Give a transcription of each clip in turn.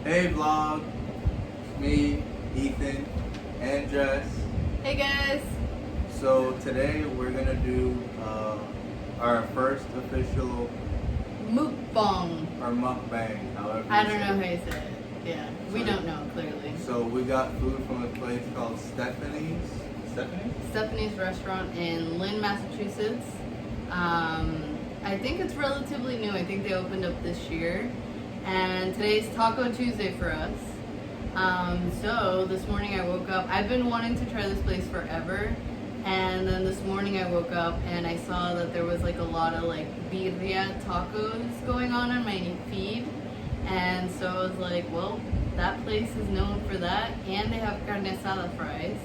Hey vlog, me, Ethan, and Jess. Hey guys. So today we're gonna do our first official Mukbang. or mukbang, however. I don't know how you say it. Yeah, we don't know clearly. So we got food from a place called Estefani's. Stephanie's restaurant in Lynn, Massachusetts. I think it's relatively new. I think they opened up this year. And today's Taco Tuesday for us. So this morning I woke up. I've been wanting to try this place forever. And then this morning I woke up and I saw that there was like a lot of like birria tacos going on my feed. And so I was like, well, that place is known for that. And they have carne asada fries.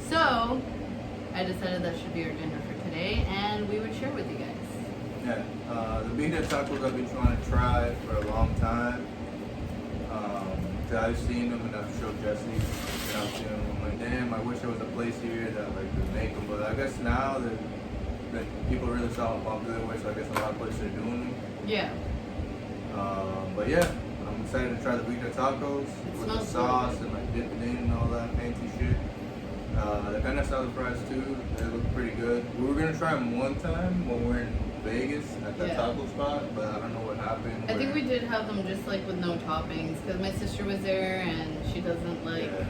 So I decided that should be our dinner for today. And we would share with you guys. Yeah, the birria tacos I've been trying to try for a long time. I've seen them and I've showed Jesse and I've seen them. I'm like, damn, I wish there was a place here that like could make them. But I guess now that people really saw how popular they were, so I guess a lot of places are doing them. Yeah. But yeah, I'm excited to try the birria tacos with the sauce and like dip it in and all that fancy shit. The carne asada fries too, they look pretty good. We were gonna try them one time when we were in Vegas at that taco spot, but I don't know what happened. I think we did have them just like with no toppings because my sister was there and she doesn't like. Yeah.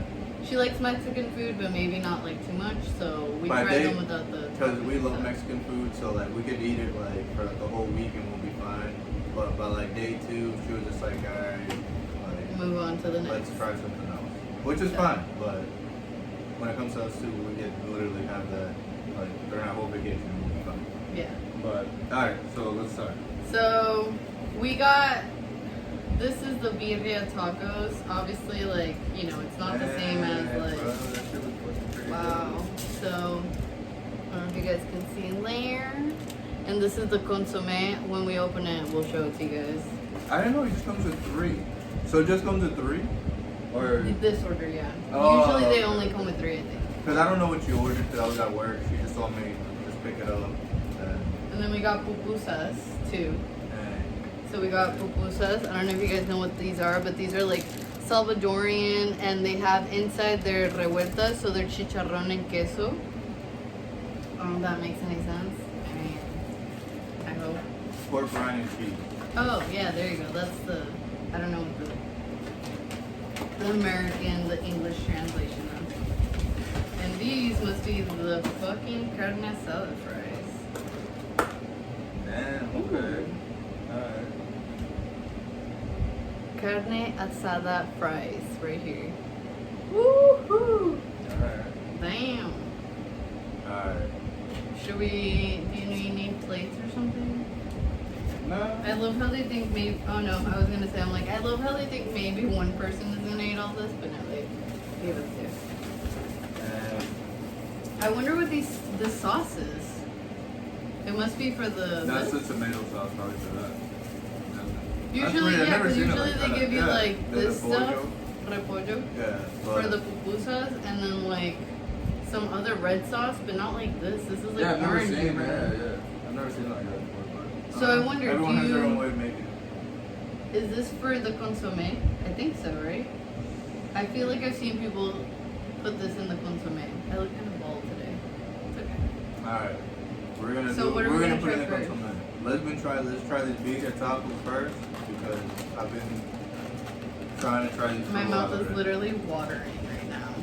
She likes Mexican food, but maybe not like too much. So we tried them without the. Because we love Mexican food, so like we could eat it like for like the whole week and we'll be fine. But by like day 2, she was just like, alright, like move on to the next. Let's try something else, which is fine. But when it comes to us too, we get to literally have that like during our whole vacation, we'll be fine. Yeah. But alright, so let's start. So we got. This is the birria tacos. Obviously, like, you know, it's not the same as like. Wow. So I don't know if you guys can see there. And this is the consomme. When we open it, we'll show it to you guys. I didn't know it just comes with 3. So it just comes with 3? Or this order, yeah. Oh, usually they only come with 3, I think. Because I don't know what you ordered because I was at work. She just told me just pick it up. And then we got pupusas too. So we got pupusas. I don't know if you guys know what these are, but these are like Salvadorian, and they have inside their revueltas, so they're chicharrón and queso. I don't know if that makes any sense. I mean, I hope. Pork rind and cheese. Oh yeah, there you go. That's the, I don't know what the American, the English translation of. And these must be the fucking carne asada fries. Damn, okay. Alright. Carne asada fries right here. Woohoo! Alright. Damn. Alright. Should we, do you need plates or something? No. I love how they think maybe, oh no, I was gonna say, I'm like, I love how they think maybe one person is gonna eat all this, but no, they gave us 2. I wonder what the sauce is. It must be for the. That's the tomato sauce, probably for that. Usually, yeah, because usually like they give you like this stuff, repollo, yeah, for the pupusas, and then like some other red sauce, but not like this. This is like orange red. Yeah. I've never seen it like that before. But, so I wonder, everyone has their own way of making it. Is this for the consomme? I think so, right? I feel like I've seen people put this in the consomme. I look kind of bald today. It's okay. Alright. We're gonna put it in the consomme. Let's try these birria tacos first because I've been trying to try these. My mouth is literally watering right now.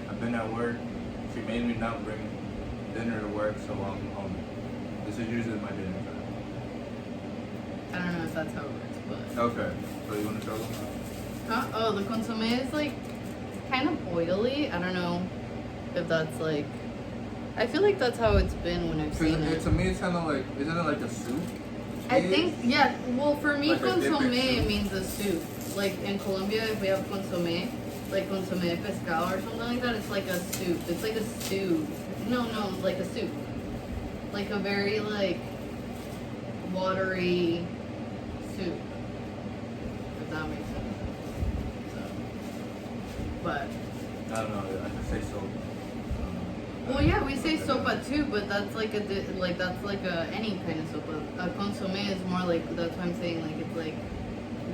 I've been at work. She made me not bring dinner to work, so I'm home. This is usually my dinner time. I don't know if that's how it works, but. Okay. So you want to show them? Oh, the consomme is like kind of oily. I don't know if that's like. I feel like that's how it's been when I've seen it. To me, it's kind of like, isn't it like a soup? I think, yeah. Well, for me, like consomme means a soup. Like in Colombia, if we have consomme, like consomme de pescado or something like that, it's like a soup. It's like a stew. No, like a soup. Like a very like watery soup. If that makes sense. So, but. I don't know. I just say so. Well, yeah, we say sopa too, but that's like that's like a any kind of sopa. A consomme is more like, that's what I'm saying, like it's like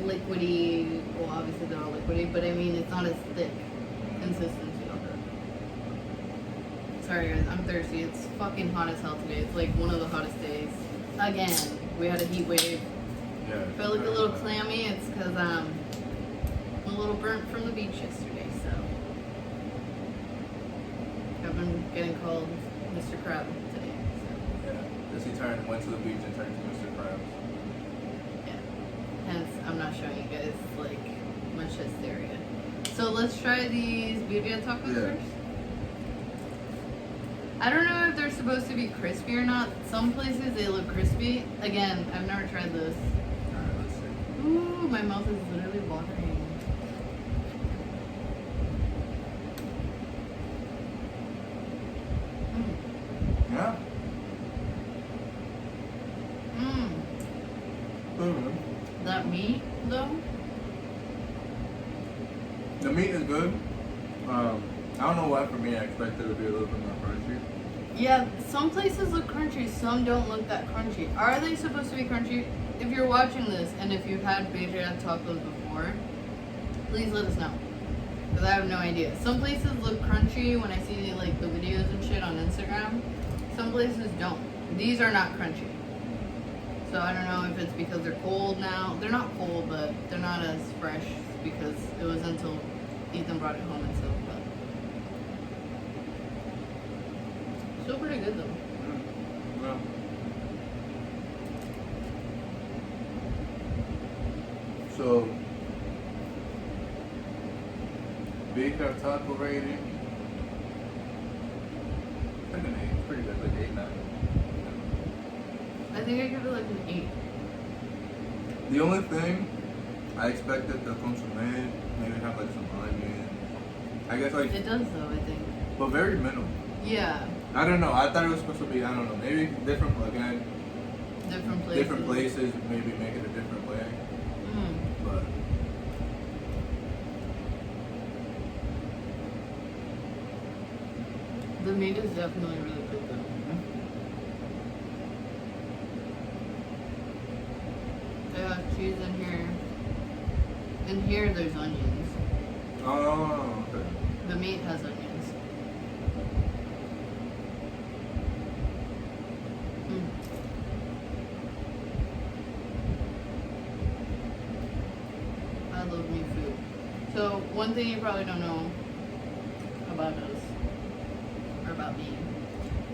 liquidy. Well, obviously they're all liquidy, but I mean it's not as thick consistency. Sorry guys, I'm thirsty. It's fucking hot as hell today. It's like one of the hottest days. Again, we had a heat wave. Yeah. Felt like a little clammy. It's because I'm a little burnt from the beach yesterday, so I've been getting called Mr. Crab today. So. Yeah. Jesse went to the beach and turned to Mr. Krabs. Yeah. Hence, I'm not showing you guys like much hysteria. So let's try these birria tacos first. I don't know if they're supposed to be crispy or not. Some places they look crispy. Again, I've never tried this. Alright, let's see. Ooh, my mouth is literally watering. Yeah. Good. That meat, though? The meat is good. I don't know why for me I expected it to be a little bit more crunchy. Yeah, some places look crunchy, some don't look that crunchy. Are they supposed to be crunchy? If you're watching this and if you've had birria tacos before, please let us know. Because I have no idea. Some places look crunchy when I see like the videos and shit on Instagram. Some places don't. These are not crunchy. So I don't know if it's because they're cold now. They're not cold, but they're not as fresh because it was until Ethan brought it home and stuff. But still pretty good though. Yeah. So, birria taco rating. I think an 8. It's pretty good, like 8, 9. I think I give it like an 8. The only thing I expected the consomme maybe have like some onion. I guess like, It does though, I think. but very minimal. Yeah, I don't know. I thought it was supposed to be. I don't know. Maybe different again. different places. Different places maybe make it a different way. Mm. But The meat is definitely really good though. They got cheese in here. In here there's onions. oh, okay. The meat has onions. Mm. I love meat food. So one thing you probably don't know about us or about me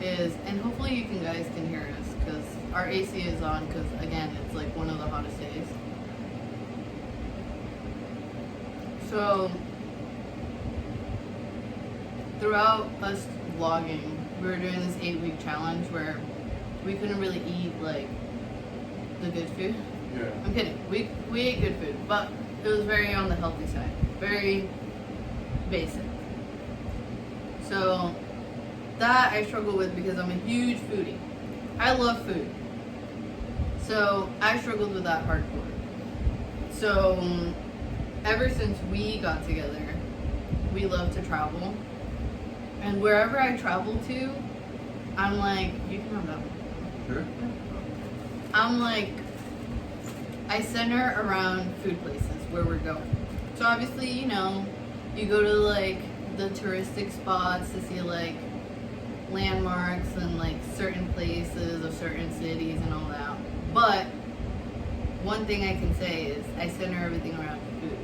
is, and hopefully you guys can hear us because our AC is on because again it's like one of the hottest days. So throughout us vlogging, we were doing this 8-week challenge where we couldn't really eat like the good food. Yeah. I'm kidding. We ate good food, but it was very on the healthy side, very basic. So that I struggle with because I'm a huge foodie. I love food. So I struggled with that hardcore. So ever since we got together, we love to travel. And wherever I travel to, I'm like, you can have that one. Sure. I'm like, I center around food places where we're going. So obviously, you know, you go to like the touristic spots to see like landmarks and like certain places of certain cities and all that. But one thing I can say is I center everything around food.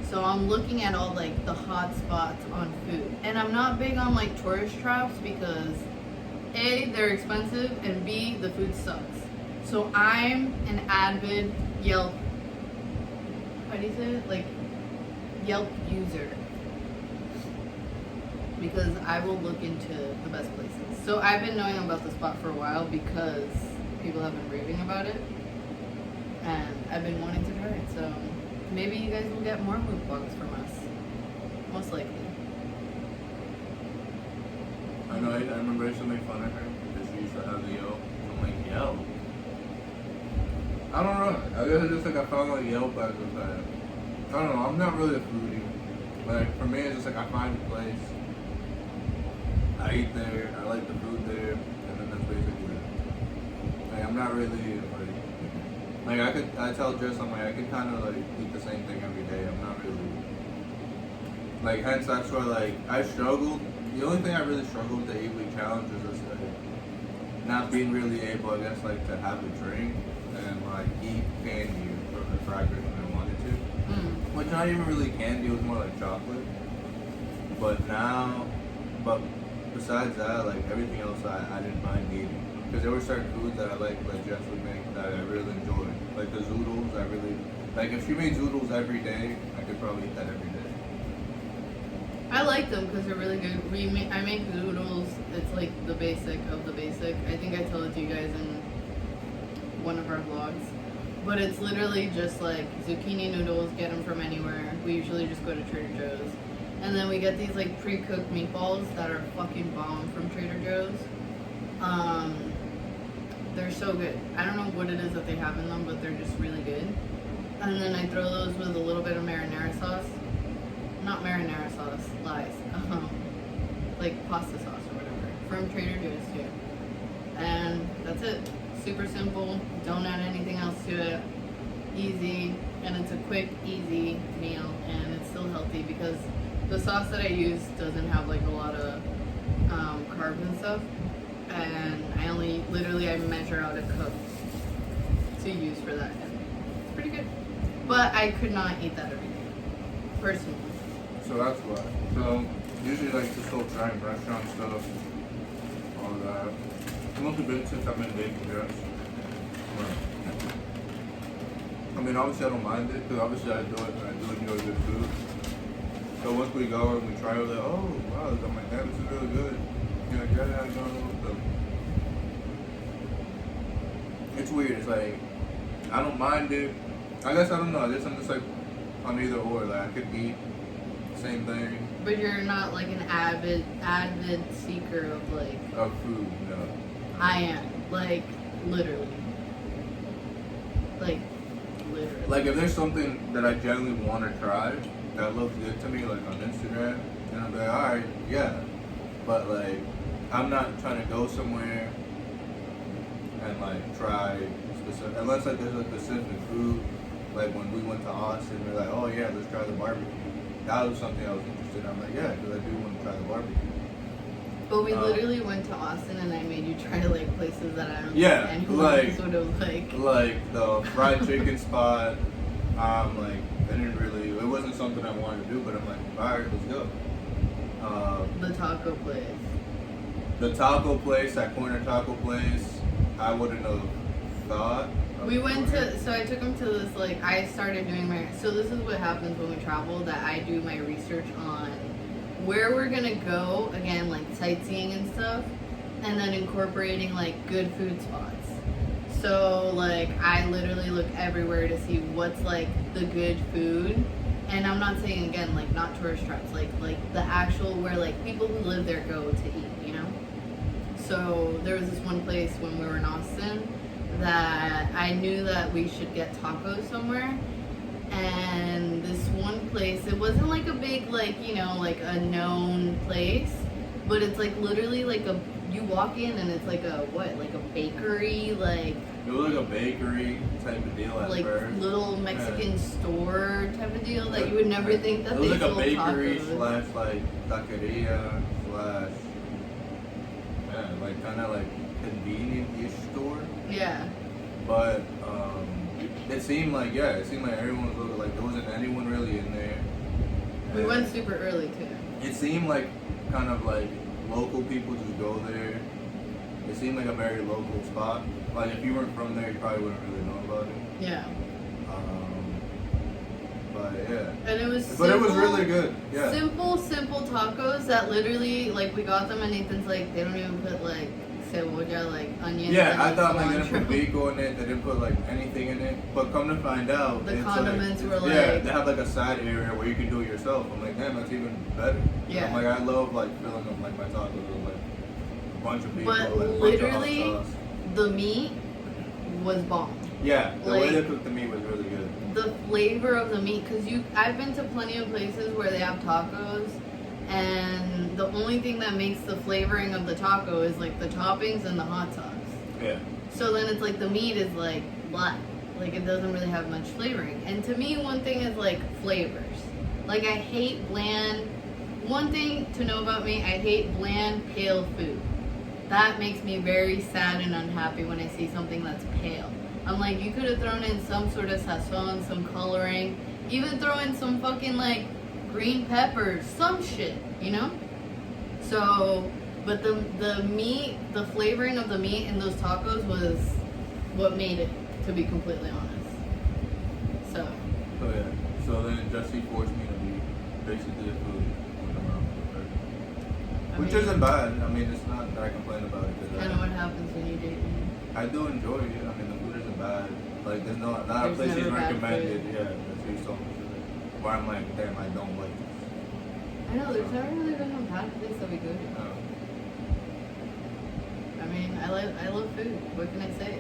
So I'm looking at all like the hot spots on food. And I'm not big on like tourist traps because A, they're expensive, and B, the food sucks. So I'm an avid Yelp, how do you say it? Like Yelp user. Because I will look into the best places. So I've been knowing about the spot for a while because people have been raving about it. And I've been wanting to try it. So maybe you guys will get more mukbangs from us. Most likely. I know. I remember I used to make fun of her because she used to have the Yelp. I'm like, Yelp? I don't know. I guess it's just like I found like Yelp as a time. I don't know. I'm not really a foodie. Like for me, it's just like I find a place, I eat there, I like the food there, and then that's basically it. Like I'm not really like Like I tell Jess, I'm like, I can kind of like eat the same thing every day. I'm not really, like, hence that's why, like, I struggled. The only thing I really struggled with the 8-week challenge is just like not being really able, I guess, like, to have a drink and like eat candy or the crackers when I wanted to. Which not even really candy, it was more like chocolate. But besides that, like, everything else I didn't mind eating. Because there were certain foods that I like Jess would make that I really enjoyed. Like the zoodles, I really, like, if she made zoodles every day, I could probably eat that every day. I like them because they're really good. I make zoodles. It's like the basic of the basic. I think I told it to you guys in one of our vlogs. But it's literally just like zucchini noodles, get them from anywhere. We usually just go to Trader Joe's. And then we get these like pre-cooked meatballs that are fucking bomb from Trader Joe's. They're so good. I don't know what it is that they have in them, but they're just really good. And then I throw those with a little bit of marinara sauce. Not marinara sauce, lies. Like pasta sauce or whatever. From Trader Joe's too. And that's it. Super simple. Don't add anything else to it. Easy. And it's a quick, easy meal. And it's still healthy because the sauce that I use doesn't have like a lot of carbs and stuff. And I measure out a cup to use for that. And it's pretty good. But I could not eat that every day. Personally. So that's why. So usually like just go trying restaurant stuff, all that. It's mostly been since I've been dating Jess. I mean, obviously I don't mind it because obviously I do it and I do enjoy good food. So once we go and we try it, we're like, oh wow, I'm like, damn, this is really good. You're like, yeah, I don't know. It's weird. It's like I don't mind it. I guess I don't know. I guess I'm just like on either or. Like I could eat the same thing. But you're not like an avid seeker of like of food. No. I am, like, literally. Like literally. Like if there's something that I genuinely want to try that looks good to me, like on Instagram, and I'm like, all right, yeah. But like, I'm not trying to go somewhere and like try specific, unless like there's a specific food. Like when we went to Austin, we're like, oh yeah, let's try the barbecue. That was something I was interested in. I'm like, yeah, because I do want to try the barbecue. But we literally went to Austin and I made you try like places that I don't yeah, think anyone like, else would have like the fried chicken spot. Like I didn't really, it wasn't something I wanted to do, but I'm like, all right, let's go. The taco place. The taco place, that corner taco place, I wouldn't have thought. We went to, so I took him to this, like, I started doing my, so this is what happens when we travel, that I do my research on where we're gonna go, again, like sightseeing and stuff, and then incorporating like good food spots. So like I literally look everywhere to see what's like the good food. And I'm not saying, again, like not tourist traps, like the actual where like people who live there go to eat, you know? So there was this one place when we were in Austin that I knew that we should get tacos somewhere. And this one place, it wasn't like a big, like, you know, like a known place, but it's like literally like a, you walk in and it's like a, what, like a bakery, like. It was like a bakery type of deal at like first. Little Mexican store type of deal that you would never think that they sold tacos. It was like a bakery slash like taqueria slash, yeah, like kind of like convenient-ish store. Yeah. But it seemed like everyone was looking, like there wasn't anyone really in there. We went super early too. It seemed like kind of like local people just go there. It seemed like a very local spot. Like if you weren't from there, you probably wouldn't really know about it. Yeah. But yeah. And it was simple, but it was really good. Yeah. Simple tacos that literally, like, we got them and Nathan's like, they don't even put like cebolla, like onions. Yeah, I thought like they didn't put pico in it. They didn't put like anything in it. But come to find out, the condiments like, were like, yeah, they have like a side area where you can do it yourself. I'm like, damn, that's even better. Yeah. I'm like, I love like filling up like my tacos with like a bunch of people. But like, literally, bunch of hot sauce. The meat was bomb. Yeah, the like, way they cooked the meat was really good. The flavor of the meat, because I've been to plenty of places where they have tacos, and the only thing that makes the flavoring of the taco is like the toppings and the hot sauce. Yeah. So then it's like the meat is like black, Like, it doesn't really have much flavoring. And to me, one thing is like flavors. Like, I hate bland. One thing to know about me, I hate bland, pale food. That makes me very sad and unhappy when I see something that's pale. I'm like, you could have thrown in some sort of sazon, some coloring, even throw in some fucking like green peppers, some shit, you know? So, but the meat, the flavoring of the meat in those tacos was what made it, to be completely honest. So. Oh yeah. So then Jesse forced me to be basically a foodie when I'm around her. Which isn't bad. I mean, it's not that I complain about it. Kind of what happens when you date me. I do enjoy it. I mean, the food isn't bad. Like, there's not a There's place never he's bad recommended. food. Yeah, that's what he's told me. Where I'm like, damn, I don't like this. I know, there's never really been a bad place that we go to. No. I mean, I love food. What can I say?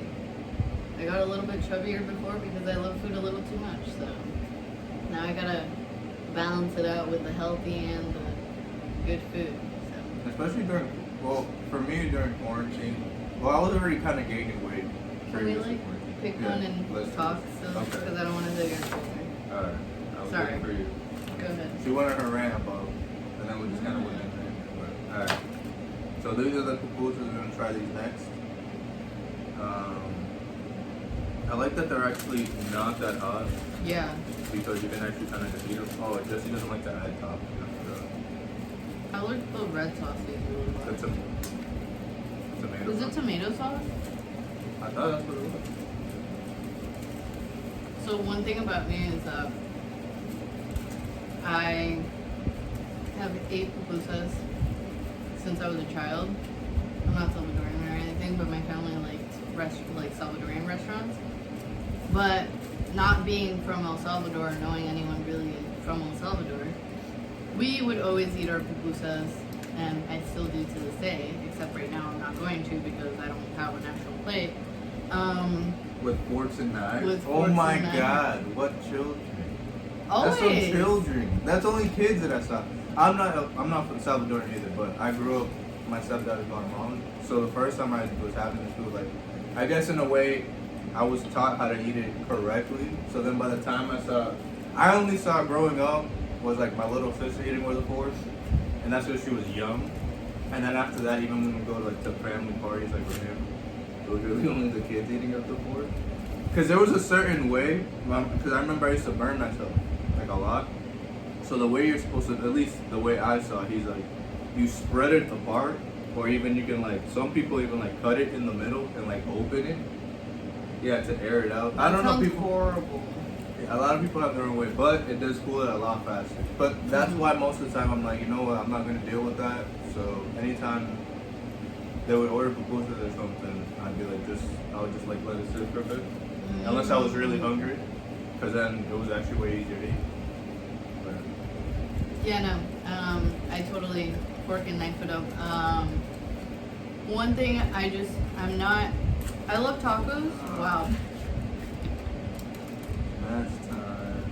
I got a little bit chubbier before because I love food a little too much. So now I gotta balance it out with the healthy and the good food. So. Especially during, well, for me during quarantine, well, I was already kind of gaining weight. Can we previous to like quarantine. pick Yeah, one and let's do talk it. still? Okay. Because I don't want to take your shoulder. Alright. I was Sorry. waiting for you. Go ahead. She went on her rant about, and then we just kind of went in there. Alright. So these are the pupusas. We're going to try these next. I like that they're actually not that hot Yeah. because you can actually kind of just eat them. Oh, Jesse doesn't like to add toppings. I like the red sauce they do really well. That's a tomato. Is it tomato sauce? I thought that's what it was. So one thing about me is I have ate pupusas since I was a child. I'm not Salvadorian or anything, but my family liked like Salvadorian restaurants. But not being from El Salvador, knowing anyone really from El Salvador, we would always eat our pupusas, and I still do to this day, except right now I'm not going to because I don't have an actual plate. With forks and knives? With Oh forks my and knives. God, what children. Always. That's some children. That's only kids that I saw. I'm not from Salvador either, but I grew up, my stepdad is Guatemalan. So the first time I was having this food, like, I guess in a way, I was taught how to eat it correctly. So then by the time I only saw growing up was like my little sister eating with a fork, and that's when she was young. And then after that, even when we go to like to family parties like with him, it was really only the kids eating up the fork. Because there was a certain way, because I remember I used to burn myself like a lot. So the way you're supposed to, at least the way I saw, he's like, you spread it apart, or even you can like, some people even like cut it in the middle and like open it. Yeah, to air it out. I don't know, Sounds people. horrible. A lot of people have their own way, but it does cool it a lot faster. But that's why most of the time I'm like, you know what, I'm not gonna deal with that. So anytime they would order pupusas or something, I'd be like, I would just like let it sit for a bit, unless I was really hungry, because then it was actually way easier to eat. But, Yeah, no. I totally fork and knife it up. One thing I love tacos. Wow. last time,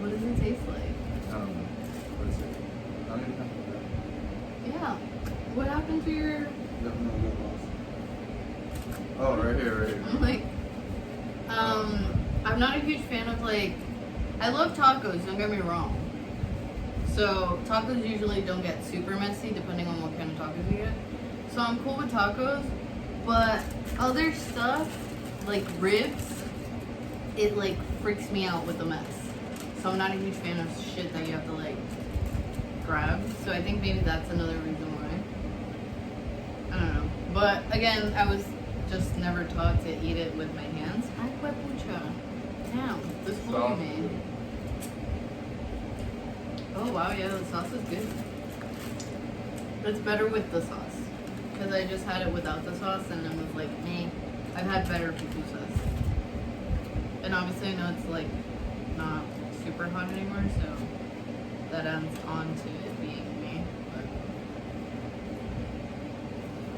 What does it taste like? I don't know. What is it? I don't even know. Yeah. What happened to your? Oh, right here. I'm like, I'm not a huge fan of like. I love tacos. Don't get me wrong. So tacos usually don't get super messy depending on what kind of tacos you get. So I'm cool with tacos, but other stuff like ribs, it like freaks me out with the mess. So I'm not a huge fan of shit that you have to like grab. So I think maybe that's another reason why. I don't know. But again, I was just never taught to eat it with my hands. Ay, huepucha. Damn, this fool you made. Oh wow, yeah, the sauce is good. It's better with the sauce. Because I just had it without the sauce and I was like, meh. I've had better pupusas. And obviously I know it's like not super hot anymore, so that adds on to it being me. But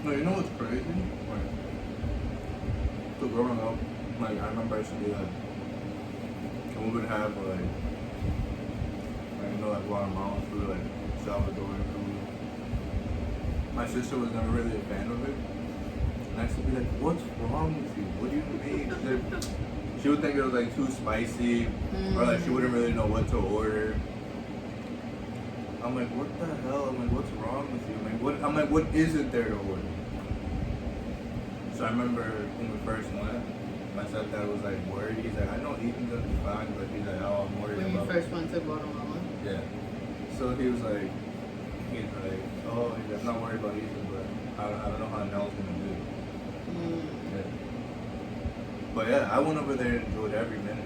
No, you know what's crazy? Like, so growing up, like I remember I used to do that. And we would have like you know, like Guatemalan food, like Salvadorian food. My sister was never really a fan of it. And I used to be like, what's wrong with you? What do you mean? she would think it was like too spicy, or like she wouldn't really know what to order. I'm like, what the hell? I'm like, what's wrong with you? I'm like, what isn't there to order? So I remember when we first went, my stepdad was like worried. He's like, I know Ethan's gonna be fine, but he's like, oh, I'm worried When about. you first went to Guatemala. Yeah. So he was like, oh, I'm not worried about Ethan, but I don't know how Nell's gonna do. Yeah. But yeah, I went over there and enjoyed every minute.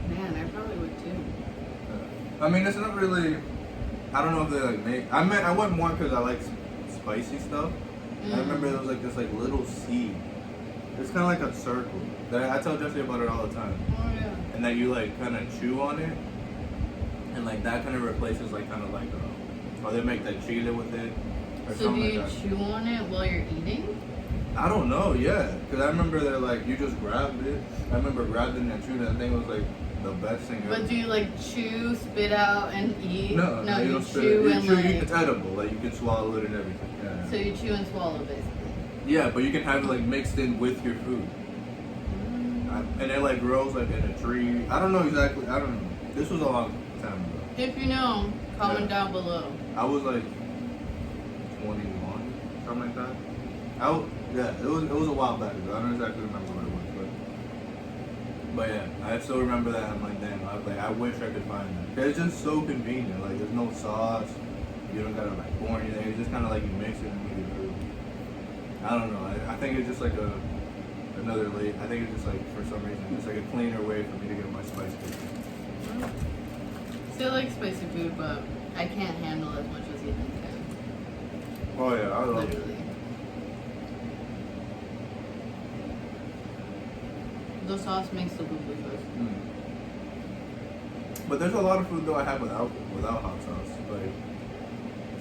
Man, I probably would too. I mean, it's not really. I don't know if they like make. I went more because I like spicy stuff. I remember there was like this like little seed. It's kind of like a circle. That I tell Jesse about it all the time. Oh yeah. And then you like kind of chew on it, and like that kind of replaces like kind of like or they make like chile with it. Or So do something you like that. chew on it while you're eating? I don't know, yeah. Because I remember they're like, you just grabbed it. I remember grabbing it and chewing it. I think it was like the best thing ever. But do you like chew, spit out, and eat? No, you don't spit chew it. and You chew, like. it's edible. Like you can swallow it and everything. Yeah. So you chew and swallow basically. Yeah, but you can have it like mixed in with your food. And it like grows like in a tree. I don't know exactly. I don't know. This was a long time ago. If you know, comment down below. I was like 21, something like that. It was a while back ago. I don't exactly remember what it was, but yeah, I still remember that. I'm like, damn. I was like, I wish I could find that. It's just so convenient. Like, there's no sauce. You don't gotta like pour anything. It's just kind of like you mix it and make it through. I don't know. I think it's just like another late. I think it's just like for some reason it's like a cleaner way for me to get my spice food. Still like spicy food, but I can't handle as much as Ethan can. Oh yeah, I love it. Literally. The sauce makes the boo-boo good. But there's a lot of food though I have without hot sauce. Like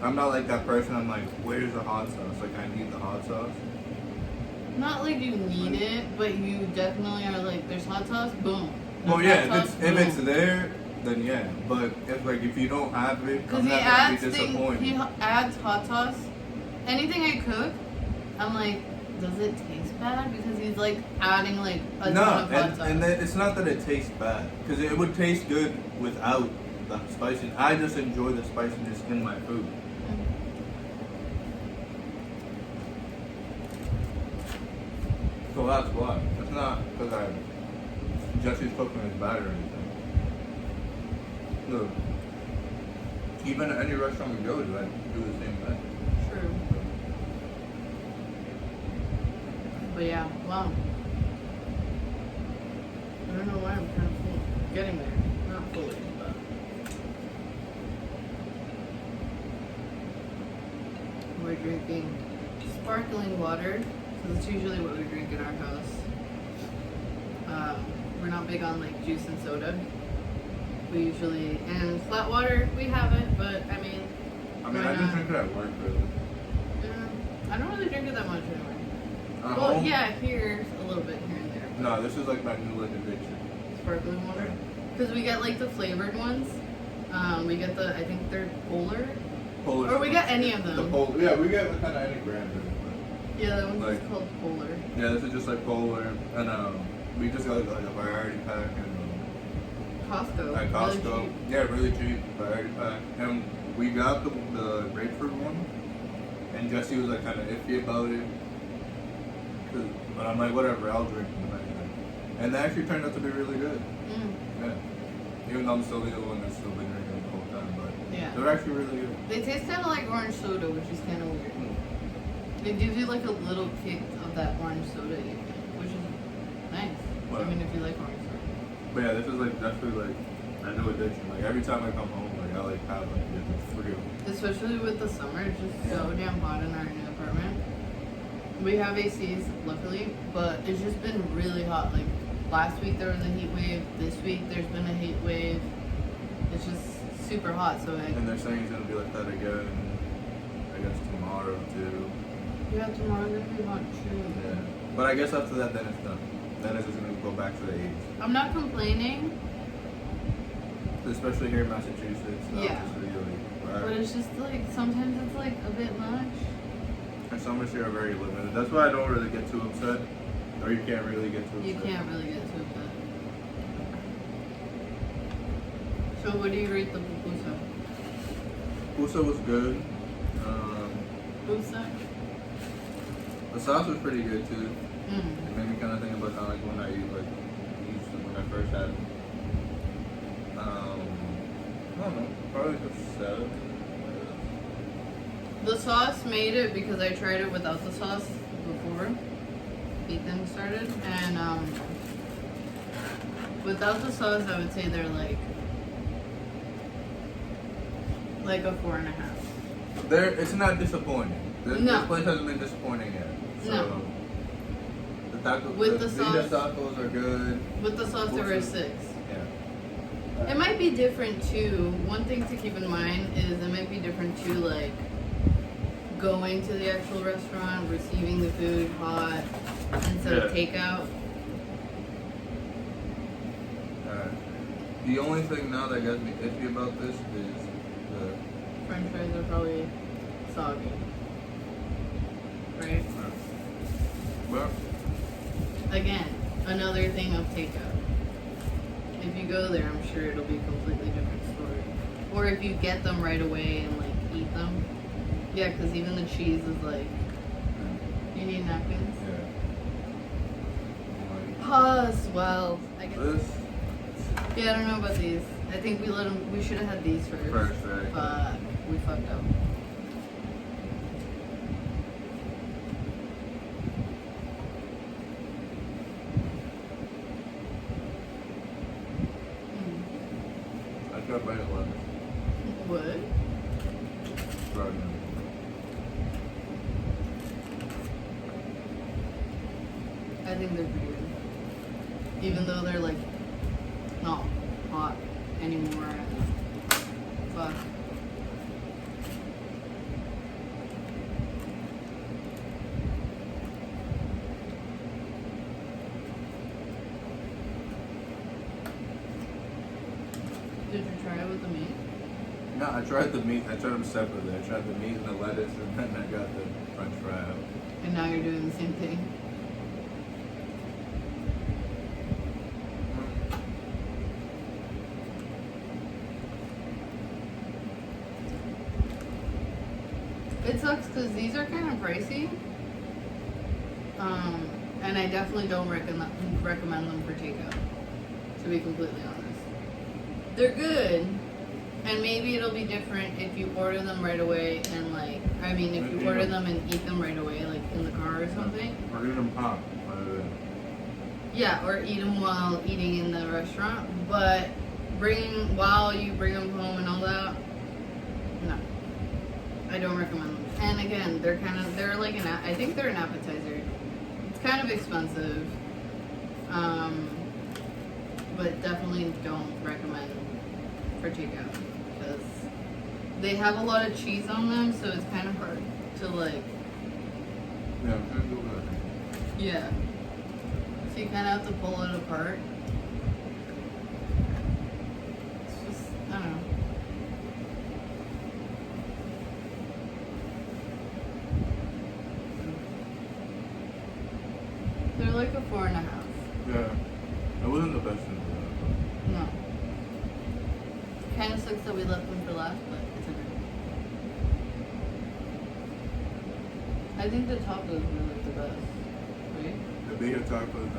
I'm not like that person. I'm like, where's the hot sauce? Like I need the hot sauce. Not like you need it, but you definitely are like, there's hot sauce, boom. There's Well, yeah, hot sauce, if it's boom. there, then yeah. But if you don't have it, Because I'm he not adds gonna be disappointed. he adds hot sauce. Anything I cook, I'm like, does it taste bad? Because he's like adding like a ton of hot sauce. and it's not that it tastes bad, because it would taste good without the spiciness. I just enjoy the spiciness in my food. So that's why. It's not because Jesse's cooking is bad or anything. Look, even at any restaurant we go to, I do the same thing. True. But yeah, wow. I don't know why I'm kind of full. Getting there. Not fully, but. We're drinking sparkling water. So that's usually what we drink in our house. We're not big on like juice and soda. We usually, and flat water, we have it, but I mean. I just drink it at work, really. I don't really drink it that much anyway. At Well, home? yeah, here, a little bit here and there. No, this is like my new like addiction. Sparkling water. Because we get like the flavored ones. We get the, I think they're polar. Polar. Or we get any of them. The polar. Yeah, we get kind of any brand. Really, Yeah, that one's like- just called polar. but yeah, this is just like polar, and we just got like a variety pack and Costco. at Costco. Really cheap. Yeah, really cheap variety pack, and we got the grapefruit one, and Jesse was like kind of iffy about it, but I'm like, whatever, I'll drink them. And they actually turned out to be really good. Yeah. Even though I'm still the one that's still been drinking the whole time, but Yeah. they're actually really good. They taste kind of like orange soda, which is kind of weird. It gives you like a little kick of that orange soda, even, which is nice. What? I mean, if you like orange soda. But yeah, this is like definitely like a new addiction. Like every time I come home, like I like have like get the 3 of them. Especially with the summer, it's just so damn hot in our new apartment. We have ACs, luckily, but it's just been really hot. Like last week there was a heat wave. This week there's been a heat wave. It's just super hot. So And they're saying it's gonna be like that again. I guess tomorrow too. yeah, tomorrow's gonna be hot too. Yeah. But I guess after that, then it's done. Then it's just gonna go back to the 80s. I'm not complaining, Especially here in Massachusetts. Yeah. Obviously, like, but right? it's just like sometimes it's like a bit much. And summers here are very limited. That's why I don't really get too upset. Or you can't really get to it. You can't really get to it. So what do you rate the pupusa? Pusa was good. Pupusa? The sauce was pretty good too. Mm. It made me kind of think about like when I used when I first had it. I don't know, probably like a 7. The sauce made it because I tried it without the sauce before Ethan started, and without the sauce, I would say they're like a 4.5. It's not disappointing. This place hasn't been disappointing yet. So No. The tacos, With the Birria sauce- tacos are good. With the sauce, they were a 6. Yeah. It might be different too. One thing to keep in mind is it might be different too, like going to the actual restaurant, receiving the food hot instead of takeout. The only thing now that gets me iffy about this is the French fries are probably soggy, right? well, Again, another thing of takeout. If you go there, I'm sure it'll be a completely different story. Or if you get them right away and like eat them. Yeah, because even the cheese is like, you need napkins? yeah. Pause. Well, I guess. This Yeah, I don't know about these. I think we should have had these first. right? But we fucked up. I tried bite it last. What? Right. I think they're pretty good. Even though they're like not hot anymore. Fuck. Did you try it with the meat? No, I tried the meat. I tried them separately. I tried the meat and the lettuce, and then I got the French fry out. And now you're doing the same thing. It sucks because these are kind of pricey. And I definitely don't recommend them for takeout, to be completely honest. They're good, and maybe it'll be different if you order them right away and if you order them and eat them right away, like in the car or something. Or eat them hot. Yeah, or eat them while eating in the restaurant, but while you bring them home and all that, no. I don't recommend them. And again, they're like I think they're an appetizer. It's kind of expensive, but definitely don't recommend for takeout because they have a lot of cheese on them, so it's kind of hard to like. Yeah, I'm trying to do that. Yeah. So you kind of have to pull it apart. It's just, I don't know. They're like a 4.5. Yeah. It wasn't the best thing to do. No. Kind of sucks that we left them for last, but it's okay. I think the tacos were like the best, right? The bigger tacos,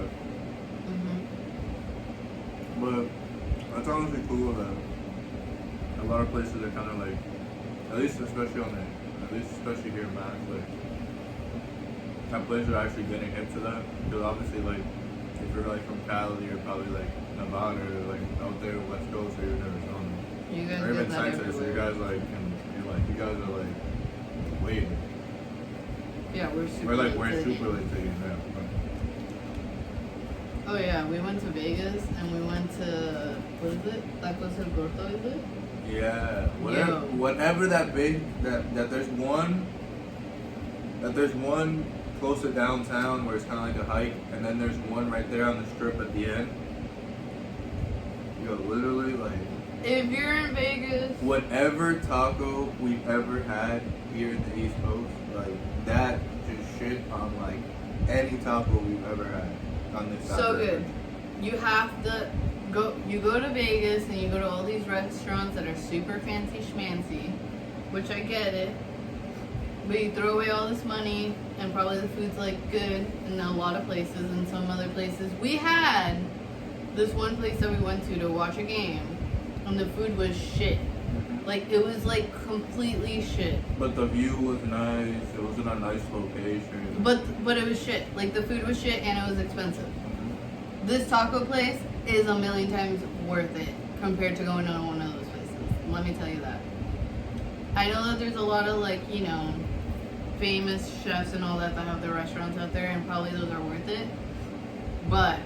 Mm-hmm. but that's honestly cool that a lot of places are kind of like, at least especially here in Mass, like, some places are actually getting hip to that. Because obviously, like, if you're like from Cali, you're probably like Nevada, or like out there West Coast, or you're in Arizona, You guys or get even that Texas. So you everywhere. guys you guys are like waiting. Yeah, we're super We're late taking. super late taking that. Oh yeah, we went to Vegas and we went to, what is it? Tacos El Corto, is it? Yeah, Yo. whenever that there's one close to downtown where it's kind of like a hike, and then there's one right there on the strip at the end. Yo, literally, like, If you're in Vegas, whatever taco we've ever had here in the East Coast, like, that just shit on, like, any taco we've ever had on this side. So good. You have to go. You go to Vegas and you go to all these restaurants that are super fancy schmancy, which I get it. But you throw away all this money and probably the food's like good in a lot of places and some other places. We had this one place that we went to watch a game and the food was shit. Like it was like completely shit. But the view was nice. It was in a nice location. But it was shit. Like the food was shit and it was expensive. This taco place is a million times worth it compared to going to one of those places. Let me tell you that. I know that there's a lot of like, you know, famous chefs and all that have their restaurants out there and probably those are worth it. But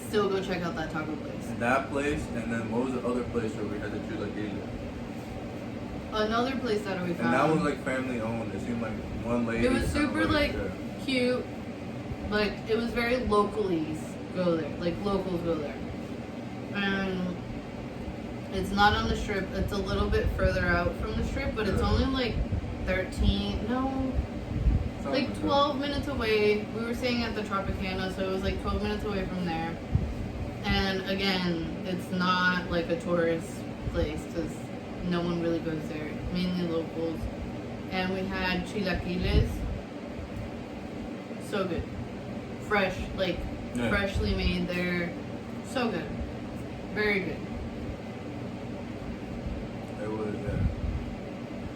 still go check out that taco place. That place, and then what was the other place where we had to choose like either? Another place that we found. And that was like family owned. It seemed like one lady. It was super like cute. Like it was very localies go there. Like locals go there. And it's not on the strip. It's a little bit further out from the strip, but it's only like 12 minutes away. We were staying at the Tropicana, so it was like 12 minutes away from there. And again, it's not like a tourist place because no one really goes there, mainly locals. And we had chilaquiles. So good. Fresh, like freshly made there. So good. Very good. It was, yeah.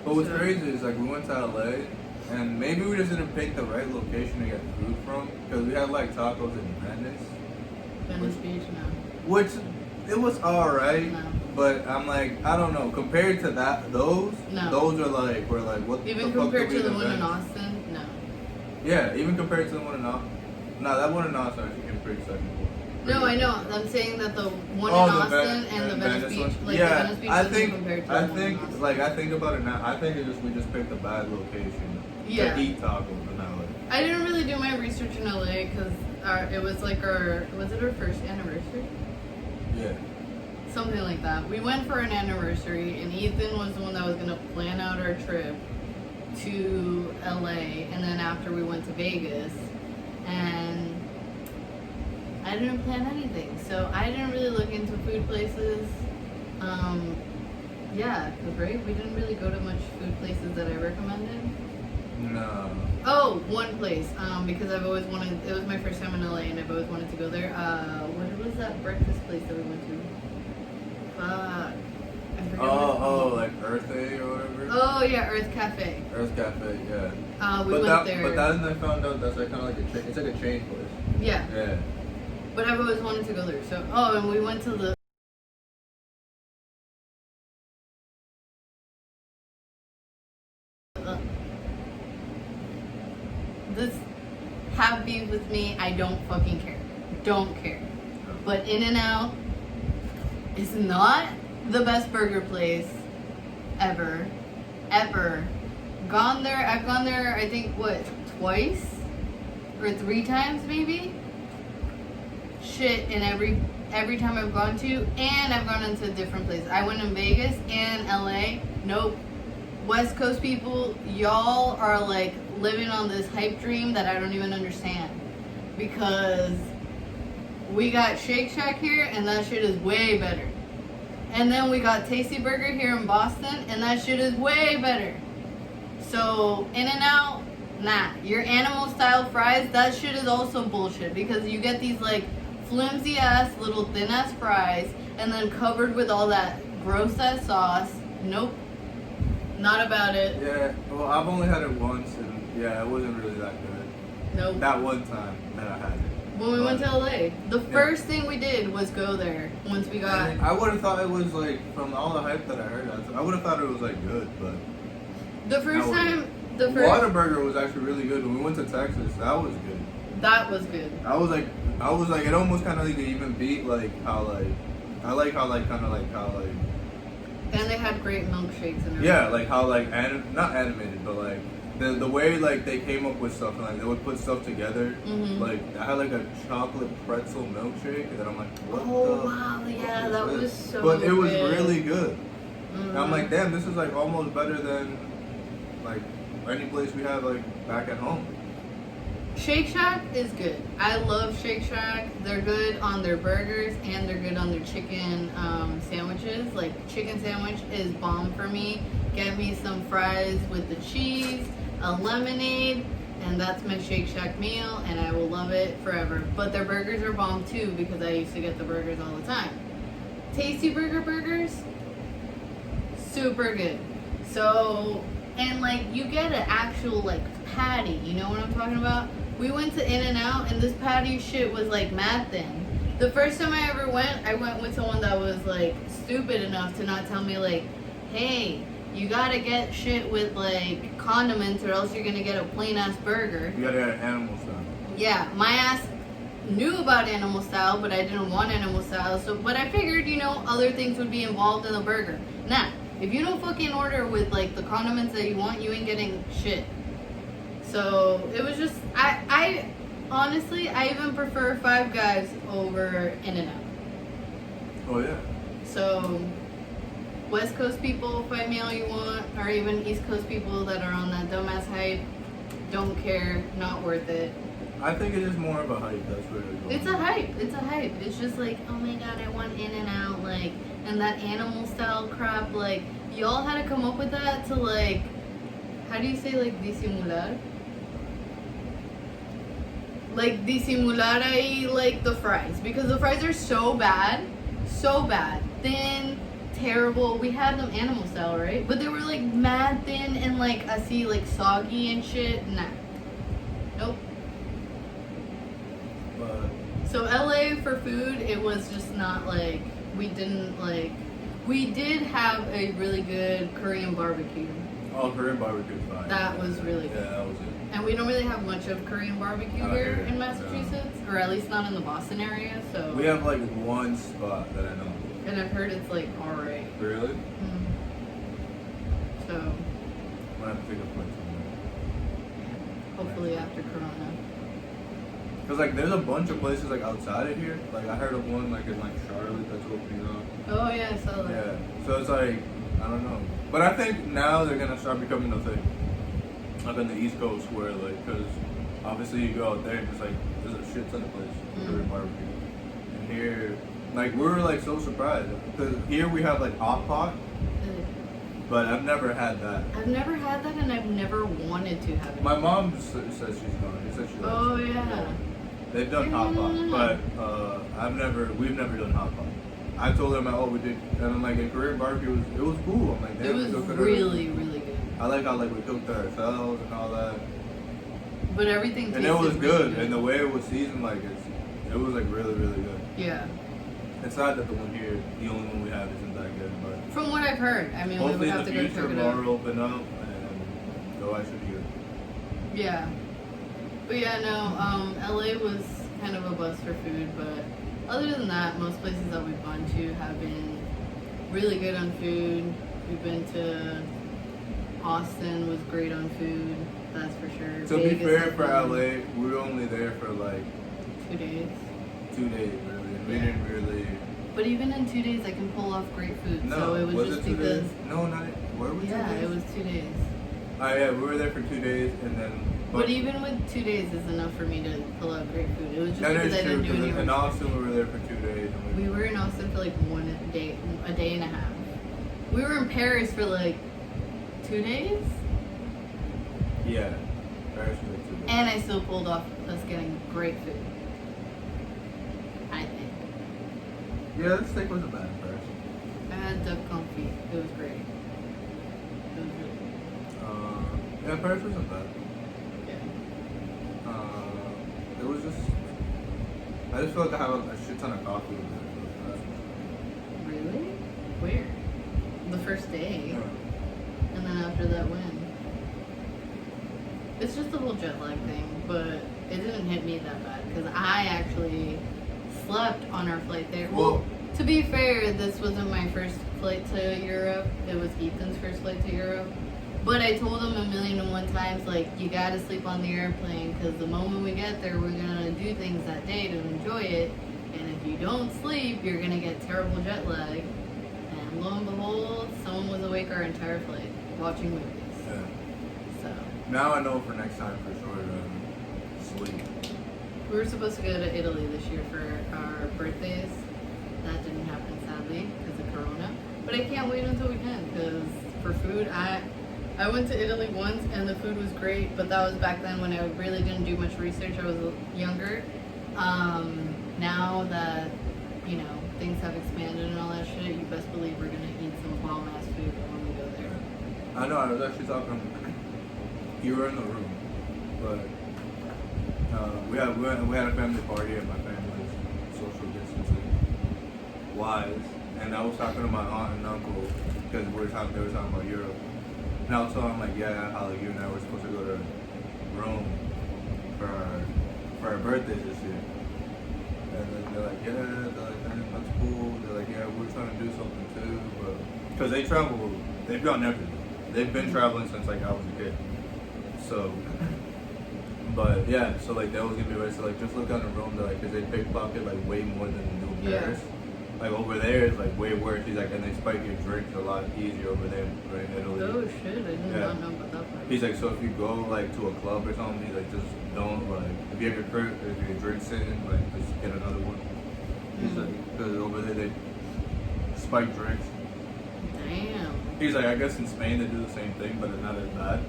But what's crazy is like we went to LA and maybe we just didn't pick the right location to get food from because we had like tacos in Venice Beach, no. Which it was alright, No. but I'm like, I don't know. Compared to those are like, we're like, what even the fuck compared did we to the one in invent? Austin, no. Yeah, even compared to the one in Austin. No, that one in Austin actually came pretty second. No, I know. I'm saying that the one in Austin and the Venice Beach, like the Venice Beach doesn't compare to the one in Austin. Like I think about it now. I think we just picked a bad location to eat tacos in LA. I didn't really do my research in LA because it was like was it our first anniversary? Yeah. Something like that. We went for an anniversary and Ethan was the one that was going to plan out our trip to LA, and then after we went to Vegas, and I didn't plan anything, so I didn't really look into food places. Yeah, because right, we didn't really go to much food places that I recommended. No. Oh, one place, because I've always wanted, it was my first time in LA and I've always wanted to go there. What was that breakfast place that we went to? I forget Oh, like Earth Day or whatever? Oh, yeah, Earth Cafe. Earth Cafe, yeah. We went there. But then I found out that's like kind of like it's like a chain place. Yeah. Yeah. But I've always wanted to go there. So, and we went to the this have beef with me, I don't fucking care. Don't care. But In-N-Out is not the best burger place ever. Ever. I've gone there I think twice? Or 3 times maybe? Shit, and every time I've gone to, and I've gone into a different place. I went in Vegas and LA. Nope. West Coast people, y'all are like living on this hype dream that I don't even understand. Because we got Shake Shack here and that shit is way better. And then we got Tasty Burger here in Boston and that shit is way better. So In-N-Out, nah. Your animal style fries, that shit is also bullshit because you get these like flimsy ass little thin ass fries and then covered with all that gross ass sauce. Nope. Not about it. Yeah, well, I've only had it once, and yeah, it wasn't really that good. Nope. That one time that I had it. When we went to LA, the first thing we did was go there once we got. I would have thought it was like, from all the hype that I heard, I would have thought it was like good, but. The first time. Whataburger was actually really good. When we went to Texas, that was good. That was good. I was like, it almost kind of like even beat like how like, I like how like kind of like how like. And they had great milkshakes and everything. Yeah, like how like not animated, but like the way like they came up with stuff and like they would put stuff together. Mm-hmm. Like I had like a chocolate pretzel milkshake, and then I'm like, what? Oh wow, yeah, that was so. But it was good. really good. Mm-hmm. And I'm like, damn, this is like almost better than like any place we had like back at home. Shake Shack is good. I love Shake Shack. They're good on their burgers and they're good on their chicken sandwiches. Like chicken sandwich is bomb for me. Get me some fries with the cheese, a lemonade, and that's my Shake Shack meal, and I will love it forever. But their burgers are bomb too because I used to get the burgers all the time. Tasty Burger burgers, super good. So, and like you get an actual like patty, you know what I'm talking about? We went to In-N-Out and this patty shit was like mad thin. The first time I ever went, I went with someone that was like stupid enough to not tell me like, hey, you gotta get shit with like condiments or else you're gonna get a plain ass burger. You gotta get an animal style. Yeah, my ass knew about animal style, but I didn't want animal style. So, but I figured, you know, other things would be involved in the burger. Nah, if you don't fucking order with like the condiments that you want, you ain't getting shit. So it was just, I honestly, I even prefer Five Guys over In-N-Out. Oh yeah. So West Coast people, find me all you want, or even East Coast people that are on that dumbass hype, don't care, not worth it. I think it is more of a hype. That's what it is. It's a hype. It's a hype. It's just like, oh my god, I want In-N-Out, like, and that animal style crap. Like, y'all had to come up with that to like, how do you say like disimular? Like disimular ahí, like the fries, because the fries are so bad, thin, terrible. We had them animal style, right? But they were like mad thin and like I see like soggy and shit. Nah, nope. So LA for food, it was just not like, we did have a really good Korean barbecue. Oh, Korean barbecue is fine. That was really good. Yeah, that was it. And we don't really have much of Korean barbecue here in Massachusetts, or at least not in the Boston area, so. We have like one spot that I know. And I've heard it's like alright. Really? Mm. So. I'm gonna have to pick a place somewhere. Hopefully after Corona. Cause like there's a bunch of places like outside of here. Like I heard of one like in like Charlotte that's opening up. Oh yeah, I saw that. Yeah. So it's like I don't know, but I think now they're gonna start becoming a thing. Like on the East Coast, where like, cause obviously you go out there and it's like there's a shit ton of places for Korean barbecue. And here, like we were like so surprised because here we have like hot pot, but I've never had that. I've never had that, and I've never wanted to have it. My mom says she's going. She said she likes Oh it. yeah. They've done hot pot, but we've never done hot pot. I told them, oh, we did, and I'm like, in Korean barbecue, it was cool. I'm like, damn, It was we cooked really, really good. I like how like we cooked it ourselves and all that. But everything tasted And it was really good, and the way it was seasoned, like it was like really, really good. Yeah. It's sad that the one here, the only one we have, isn't that good, but From what I've heard, I mean, we would hopefully in have the to go future check it more out. will open up, and so I should be good. Yeah. But yeah, no, LA was kind of a bust for food, but other than that, most places that we've gone to have been really good on food. We've been to Austin, was great on food, that's for sure. To be Vegas fair, was for fun. LA, we were only there for like 2 days. 2 days, really. And we Yeah. didn't really. But even in 2 days, I can pull off great food. No, So it was just 2 because. days? No, not it. Where were we? Yeah, 2 days? it was 2 days. Oh yeah, we were there for 2 days, and then. But even with 2 days is enough for me to pull out great food. It was just That because is I true. didn't do Because any in research. Austin, we were there for 2 days. And We were in Austin for like a day and a half. We were in Paris for like 2 days, Yeah, Paris was like 2 days. and I still pulled off us getting great food. I think. Yeah, that steak wasn't bad in Paris. I had duck confit. It was great. It was really good. Yeah, Paris wasn't bad. Yeah. It was just. I just felt like I had a shit ton of coffee with it. Really? Where? The first day. And then after that, when? It's just the whole jet lag thing, but it didn't hit me that bad because I actually slept on our flight there. Well, to be fair, this wasn't my first flight to Europe. It was Ethan's first flight to Europe. But I told him 1,000,001 times, like, you gotta sleep on the airplane because the moment we get there, we're gonna do things that day to enjoy it. And if you don't sleep, you're gonna get terrible jet lag. And lo and behold, someone was awake our entire flight watching movies. Yeah. So Now I know for next time for sure to sleep. We were supposed to go to Italy this year for our birthdays. That didn't happen, sadly, because of Corona. But I can't wait until we can, because for food, I went to Italy once and the food was great, but that was back then when I really didn't do much research. I was younger. Now that, you know, things have expanded and all that shit, you best believe we're gonna eat some bomb-ass food when we go there. I know, I was actually talking, you were in the room, but we had a family party at my family's, social distancing wise, and I was talking to my aunt and uncle because they were talking about Europe, and I was telling them like, yeah, how like you and I were supposed to go to Rome for our birthday this year, and then they're like, yeah, that's cool. They're like, yeah, we're trying to do something too, but because they travel, they've done everything. They've been traveling since like I was a kid, so. But yeah, so like that was gonna be right. So like just look down in Rome, like, cause they pickpocket like way more than they do in Paris. Like over there it's like way worse. He's like, and they spike your drinks a lot easier over there right in Italy. Oh shit, I did not know about that part. He's like, so if you go like to a club or something, he's like, just don't like if you have your drink sitting, like just get another one. He's like, cause over there they spike drinks. Damn. He's like, I guess in Spain they do the same thing, but it's not as bad.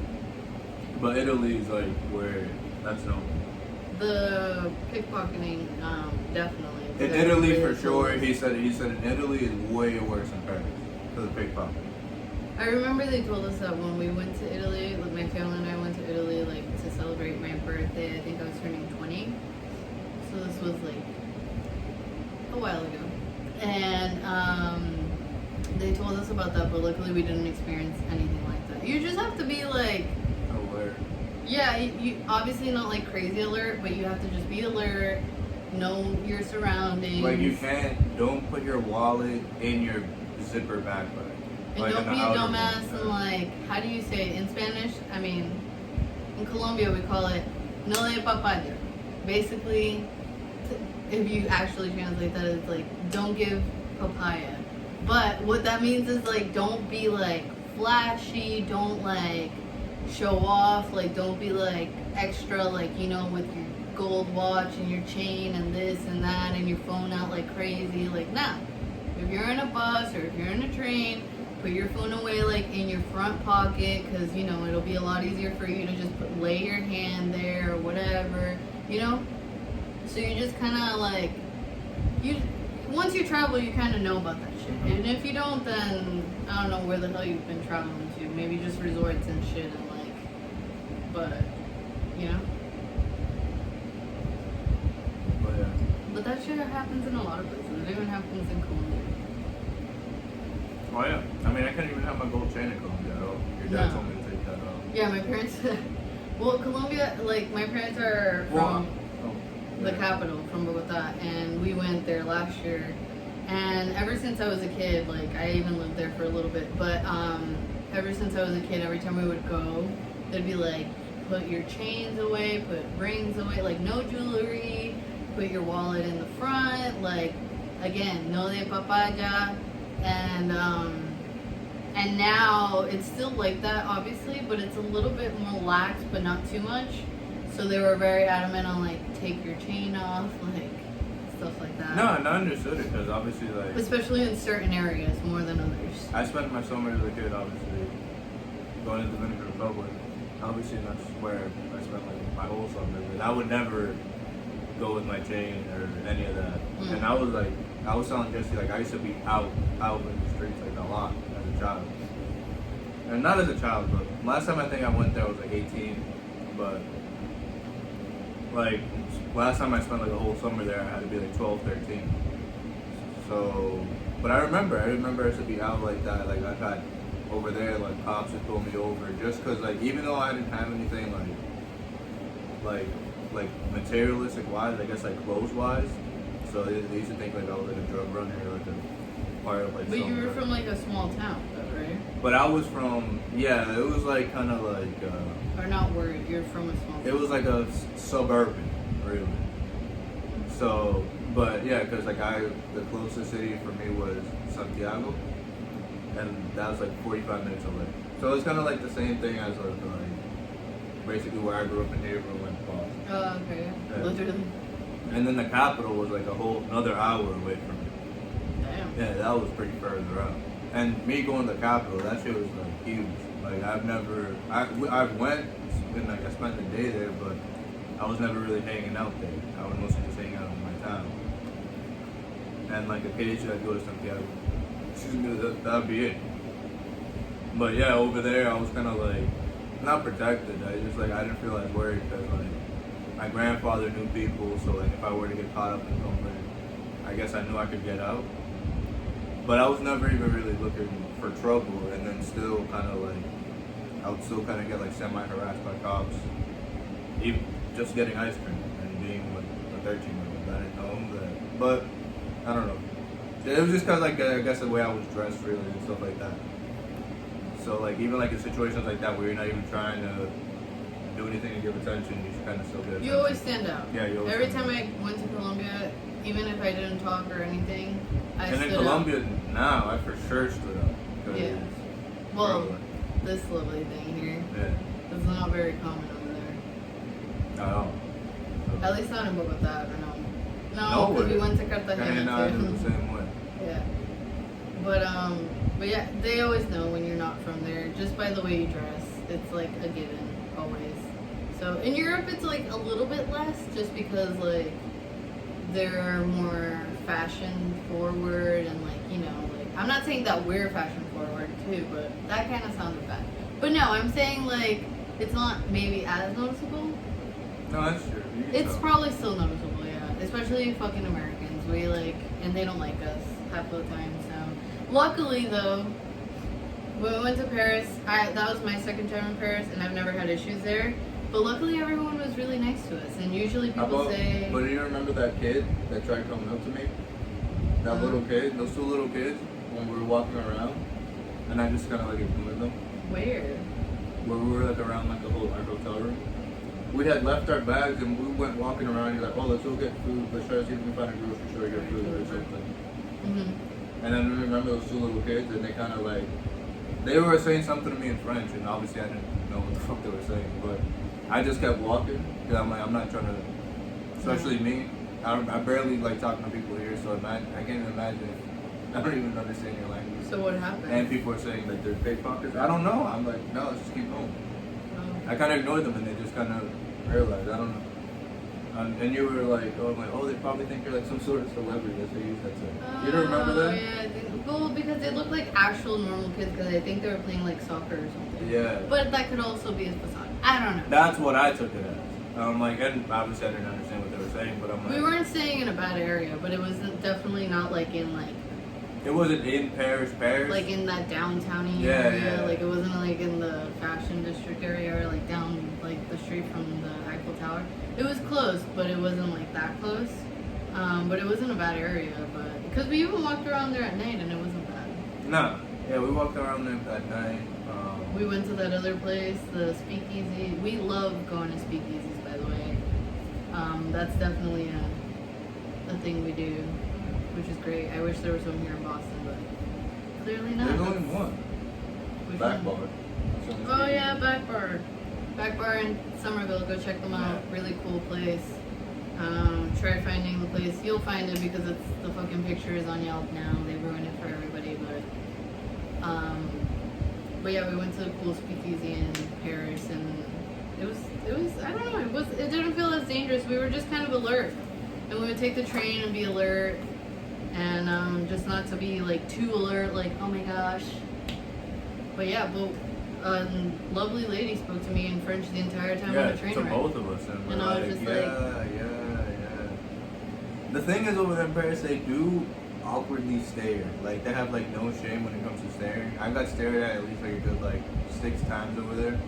But Italy is like where that's no. The pickpocketing, definitely. In Italy, for sure. He said in Italy is way worse than Paris for the pickpocket. I remember they told us that when we went to Italy, like my family and I went to Italy like to celebrate my birthday. I think I was turning 20. So this was like a while ago. And they told us about that, but luckily we didn't experience anything like that. You just have to be like Aware. Yeah, you obviously not like crazy alert, but you have to just be alert, know your surroundings. Like you don't put your wallet in your zipper backpack. And like don't be a dumbass room. and like, how do you say it in Spanish? I mean, in Colombia we call it no de papaya. Basically, if you actually translate that, it's like, don't give papaya. But what that means is like, don't be like flashy, don't like show off, like don't be like extra, like, you know, with your gold watch and your chain and this and that and your phone out like crazy. Like, nah, if you're in a bus or if you're in a train, put your phone away like in your front pocket, because you know it'll be a lot easier for you to just lay your hand there or whatever, you know. So you just kind of like, once you travel you kind of know about that shit. And if you don't, then I don't know where the hell you've been traveling to. Maybe just resorts and shit and like, but you know. But yeah. But that shit happens in a lot of places. It even happens in Colombia. Oh yeah. I mean, I couldn't even have my gold chain in Colombia at all. Your dad No. told me to take that off. Yeah, my parents. Well, Colombia, like my parents are from the capital, from Bogota, and we went there last year. And ever since I was a kid, like I even lived there for a little bit, but ever since I was a kid, every time we would go, they'd be like, put your chains away, put rings away, like no jewelry, put your wallet in the front, like again, no de papaya, and now it's still like that, obviously, but it's a little bit more lax, but not too much. So they were very adamant on like take your chain off, like stuff like that. No, I understood it because obviously like. Especially in certain areas more than others. I spent my summer as a kid, obviously, going to the Dominican Republic. Obviously, that's where I spent like my whole summer. And I would never go with my chain or any of that. And I was telling Jesse, like I used to be out in the streets like a lot as a child. And not as a child, but last time I think I went there I was like 18. But like last time I spent like a whole summer there, I had to be like 12, 13. So, but I remember I used to be out like that. Like I've had over there, like cops would pull me over just cause like even though I didn't have anything like materialistic wise, I guess like clothes wise. So they used to think like I was like a drug runner or like a part of like. But you were from like a small town, though, right? But I was from it was like kind of like. Or not worried, you're from a small town. It was like a suburban, really. So, but yeah, cause like the closest city for me was Santiago, and that was like 45 minutes away. So it's kind of like the same thing as like basically where I grew up in April went across. Oh, okay. Yeah. Literally. And then the capital was like a whole another hour away from me. Damn. Yeah, that was pretty further out. And me going to the capital, that shit was like huge. Like I went and like I spent the day there, but I was never really hanging out there. I was mostly just hanging out in my town. And like occasionally I'd go to some cabin. Excuse me, that'd be it. But yeah, over there I was kind of like not protected. I didn't feel as worried because like my grandfather knew people, so like if I were to get caught up in something, I guess I knew I could get out. But I was never even really looking for trouble, and then still kind of like I would still kind of get like semi-harassed by cops, even just getting ice cream and being with a 13-year-old. I didn't know him that, but I don't know. It was just because like I guess the way I was dressed really and stuff like that. So like even like in situations like that where you're not even trying to do anything to give attention, you should kind of still get attention. You always stand out. Yeah, you always Every stand time I went to Colombia, even if I didn't talk or anything, I and stood in Colombia now, I for sure stood up. 'Cause, Yeah. Well, bro, this lovely thing here yeah, is not very common over there. I know. So, At least not in Bogota, or no. No, No because we way. went to Kinda Cartagena not in too. the same way. Yeah. But yeah, they always know when you're not from there just by the way you dress. It's like a given, always. So in Europe, it's like a little bit less, just because like they're more fashion forward and like like I'm not saying that we're fashion forward too, but that kind of sounded bad. But no, I'm saying like it's not maybe as noticeable. No, that's true. You can It's tell. probably still noticeable, yeah. Especially fucking Americans. We like, and they don't like us half of the time. So, luckily though, when we went to Paris, that was my second time in Paris, and I've never had issues there. But luckily, everyone was really nice to us. And usually people say, But do you remember that kid that tried coming up to me? That little kid, those two little kids, when we were walking around, and I just kind of like ignored them. where? Where we were like around like our hotel room. We had left our bags and we went walking around. He's like, "Oh, let's go get food. Let's try to see if we can find a grocery store to get food or something." Mm-hmm. And then we remember those two little kids, and they kind of like, they were saying something to me in French, and obviously I didn't know what the fuck they were saying, but I just kept walking because I'm like, I'm not trying to, especially me. I barely like talking to people here, so I can't even imagine if I don't even understand your language. So what happened? And people are saying that they're pickpockets. I don't know. I'm like, no, let's just keep going. Oh. I kind of ignored them, and they just kind of realized. I don't know. And you were like, oh, they probably think you're like some sort of celebrity. That's what you used that say. You don't remember that? Yeah, I think, well, because they look like actual normal kids, because I think they were playing like soccer or something. Yeah. But that could also be a facade. I don't know. That's what I took it as. I'm like, and obviously I didn't understand what they were saying, but I'm like, We weren't staying in a bad area, but it was definitely not like in like it wasn't in Paris. like in that downtowny Yeah, area. yeah. Like it wasn't like in the fashion district area or like down like the street from the Eiffel Tower. It was close, but it wasn't like that close. But it wasn't a bad area, but because we even walked around there at night and it wasn't bad. No. Yeah, we walked around there at night. We went to that other place, the Speakeasy. We love going to Speakeasies, by the way. That's definitely a thing we do, which is great. I wish there was some here in Boston, but clearly not. There's only one. Which Back one? bar. That's the only Oh thing. yeah, Back Bar. Back Bar in Somerville. Go check them out. Yeah. Really cool place. Try finding the place. You'll find it because it's the fucking picture is on Yelp now. They ruin it for everybody, but yeah, we went to a cool speakeasy in Paris, and it was I don't know, it didn't feel as dangerous. We were just kind of alert, and we would take the train and be alert, and just not to be like too alert, like oh my gosh. But yeah, a lovely lady spoke to me in French the entire time on the train to ride. both of us, and we're And I was like, just yeah. The thing is, over there in Paris, they do awkwardly stare. Like they have like no shame when it comes to staring. I got stared at least like a good like 6 times over there,